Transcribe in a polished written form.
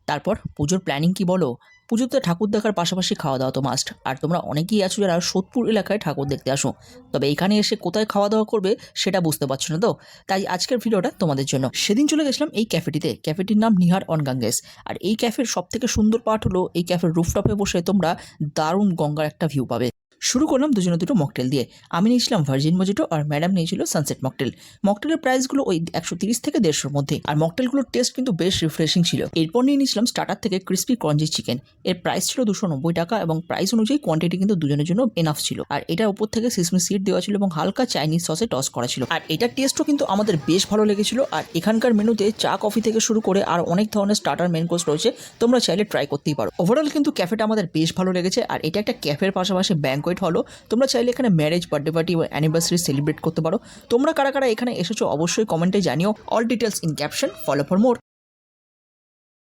তারপর পুজোর প্ল্যানিং কি বলো? পুজোতে ঠাকুর দেখার পাশাপাশি খাওয়া দাওয়া তো মাস্ট। আর তোমরা অনেকেই আছো যারা সোদপুর এলাকায় ঠাকুর দেখতে আসো, তবে এখানে এসে কোথায় খাওয়া দাওয়া করবে সেটা বুঝতে পারছো না তো। তাই আজকের ভিডিওটা তোমাদের জন্য। সেদিন চলে গেছিলাম এই ক্যাফেটিতে, ক্যাফেটির নাম নিহার অন গাঙ্গেস। আর এই ক্যাফের সব থেকে সুন্দর পার্ট হলো এই ক্যাফের রুফটপে বসে তোমরা দারুণ গঙ্গার একটা ভিউ পাবে। শুরু করলাম দুজনে দুটো মকটেল দিয়ে। আমি নিয়েছিলাম ভার্জিন মজিটো আর ম্যাডাম নিয়েছিল সানসেট মকটেল। মকটেলের প্রাইসগুলো ওই 130 থেকে 150-র মধ্যে, আর মকটেলগুলোর টেস্ট কিন্তু বেশ রিফ্রেশিং ছিল। এরপর নিয়ে নিয়েছিলাম স্টার্টার থেকে ক্রিস্পি ক্রঞ্জি চিকেন। এর প্রাইস ছিল 290 টাকা এবং প্রাইস অনুযায়ী কোয়ান্টিটি কিন্তু দুজনের জন্য এনাফ ছিল। আর এটার উপর থেকে সিসমি সিড দেওয়া ছিল এবং হালকা চাইনিজ সসে টস করা ছিল। আর এটার টেস্টও কিন্তু আমাদের বেশ ভালো লেগেছিল। আর এখানকার মেনুতে চা কফি থেকে শুরু করে আর অনেক ধরনের স্টার্টার মেন কোর্স রয়েছে, তোমরা চাইলে ট্রাই করতেই পারো। ওভারঅল কিন্তু ক্যাফেটা আমাদের বেশ ভালো লেগেছে। আর এটা একটা ক্যাফের পাশাপাশি ব্যাঙ্কোয়েট হলো, তোমরা চাইলে এখানে ম্যারেজ, বার্থডে পার্টি বা অ্যানিভার্সারি সেলিব্রেট করতে পারো। তোমরা কারা কারা এখানে এসেছো অবশ্যই কমেন্টে জানিও। All details in caption. Follow for more.